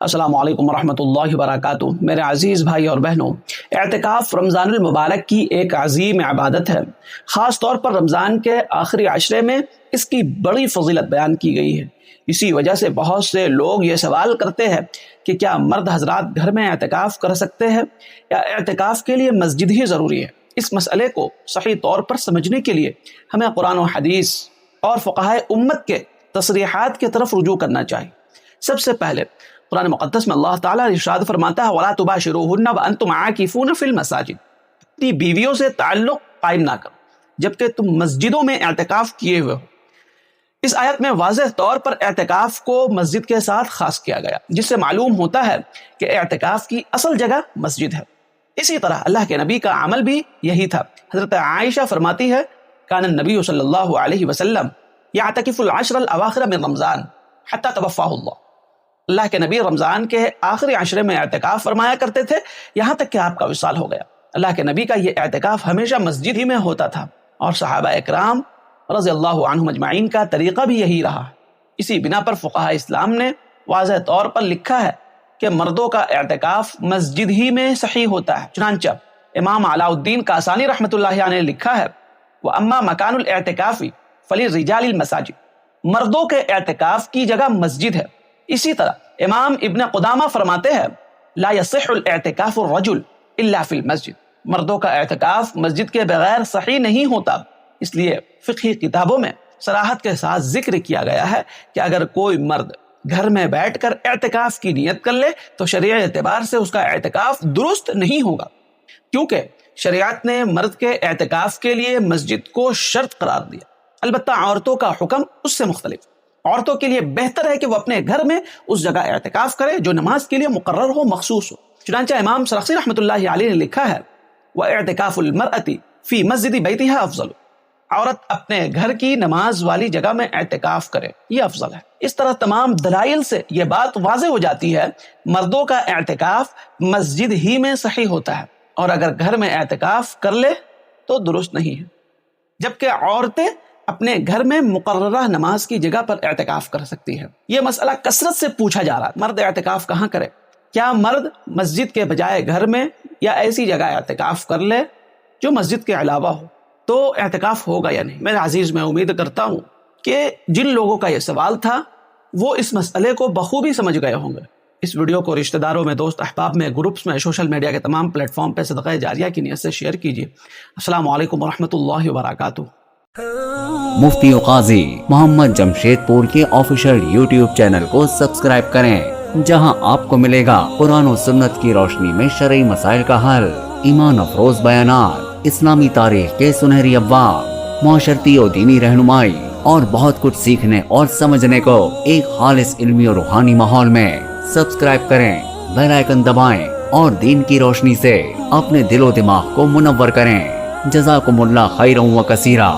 السلام علیکم ورحمۃ اللہ وبرکاتہ۔ میرے عزیز بھائی اور بہنوں، اعتکاف رمضان المبارک کی ایک عظیم عبادت ہے۔ خاص طور پر رمضان کے آخری عشرے میں اس کی بڑی فضیلت بیان کی گئی ہے۔ اسی وجہ سے بہت سے لوگ یہ سوال کرتے ہیں کہ کیا مرد حضرات گھر میں اعتکاف کر سکتے ہیں یا اعتکاف کے لیے مسجد ہی ضروری ہے؟ اس مسئلے کو صحیح طور پر سمجھنے کے لیے ہمیں قرآن و حدیث اور فقہائے امت کے تصریحات کی طرف رجوع کرنا چاہیے۔ سب سے پہلے قرآن مقدس میں اللہ تعالیٰ ارشاد فرماتا ہے وَلَا تُبَاشِرُوهُنَّ وَأَنْتُمْ عَاكِفُونَ فِي الْمَسَاجِدِ، اپنی بیویوں سے تعلق قائم نہ کرو جبکہ تم مسجدوں میں اعتکاف کیے ہوئے ہو۔ اس آیت میں واضح طور پر اعتکاف کو مسجد کے ساتھ خاص کیا گیا، جس سے معلوم ہوتا ہے کہ اعتکاف کی اصل جگہ مسجد ہے۔ اسی طرح اللہ کے نبی کا عمل بھی یہی تھا۔ حضرت عائشہ فرماتی ہے کان النبی صلی اللہ علیہ وسلم یعتکف العشر الاواخر من رمضان حتی توفاہ اللہ کے نبی رمضان کے آخری عشرے میں اعتکاف فرمایا کرتے تھے یہاں تک کہ آپ کا وصال ہو گیا۔ اللہ کے نبی کا یہ اعتکاف ہمیشہ مسجد ہی میں ہوتا تھا اور صحابہ اکرام رضی اللہ عنہم اجمعین کا طریقہ بھی یہی رہا۔ اسی بنا پر فقہاء اسلام نے واضح طور پر لکھا ہے کہ مردوں کا اعتکاف مسجد ہی میں صحیح ہوتا ہے۔ چنانچہ امام علاء الدین کاسانی رحمۃ اللہ علیہ نے لکھا ہے وَأَمَّا مَكَانُ الْاعْتِكَافِ فَلِلرِّجَالِ الْمَسَاجِدُ، مردوں کے اعتکاف کی جگہ مسجد ہے۔ اسی طرح امام ابن قدامہ فرماتے ہیں لا يصح الاعتکاف الرجل الا فی المسجد، مردوں کا اعتکاف مسجد کے بغیر صحیح نہیں ہوتا۔ اس لیے فقہی کتابوں میں صراحت کے ساتھ ذکر کیا گیا ہے کہ اگر کوئی مرد گھر میں بیٹھ کر اعتکاف کی نیت کر لے تو شرعی اعتبار سے اس کا اعتکاف درست نہیں ہوگا، کیونکہ شریعت نے مرد کے اعتکاف کے لیے مسجد کو شرط قرار دیا۔ البتہ عورتوں کا حکم اس سے مختلف۔ عورتوں کے لیے بہتر ہے کہ وہ اپنے گھر میں اس جگہ اعتکاف کرے جو نماز کے لیے مقرر ہو، مخصوص ہو۔ چنانچہ امام سرخسی رحمۃ اللہ علیہ نے لکھا ہے وَاعْتِكَافُ الْمَرْأَةِ فِي مَسْجِدِ بَيْتِهَا أَفْضَلُ، عورت اپنے گھر کی نماز والی جگہ میں اعتکاف کرے، یہ افضل ہے۔ اس طرح تمام دلائل سے یہ بات واضح ہو جاتی ہے مردوں کا اعتکاف مسجد ہی میں صحیح ہوتا ہے، اور اگر گھر میں اعتکاف کر لے تو درست نہیں ہے، جبکہ عورتیں اپنے گھر میں مقررہ نماز کی جگہ پر اعتکاف کر سکتی ہے۔ یہ مسئلہ کثرت سے پوچھا جا رہا ہے، مرد اعتکاف کہاں کرے؟ کیا مرد مسجد کے بجائے گھر میں یا ایسی جگہ اعتکاف کر لے جو مسجد کے علاوہ ہو تو اعتکاف ہوگا یا نہیں؟ میرے عزیز، میں امید کرتا ہوں کہ جن لوگوں کا یہ سوال تھا وہ اس مسئلے کو بخوبی سمجھ گئے ہوں گے۔ اس ویڈیو کو رشتہ داروں میں، دوست احباب میں، گروپس میں، سوشل میڈیا کے تمام پلیٹ فارم پہ صدقہ جاریہ کی نیت سے شیئر کیجیے۔ السلام علیکم ورحمۃ اللہ وبرکاتہ۔ مفتی و قاضی محمد جمشید پور کے آفیشیل یوٹیوب چینل کو سبسکرائب کریں، جہاں آپ کو ملے گا قرآن و سنت کی روشنی میں شرعی مسائل کا حل، ایمان افروز بیانات، اسلامی تاریخ کے سنہری ابواب، معاشرتی و دینی رہنمائی اور بہت کچھ سیکھنے اور سمجھنے کو ایک خالص علمی اور روحانی ماحول میں۔ سبسکرائب کریں، بیل آئیکن دبائیں اور دین کی روشنی سے اپنے دل و دماغ کو منور کریں۔ جزاکم اللہ خیرا و کثیرا۔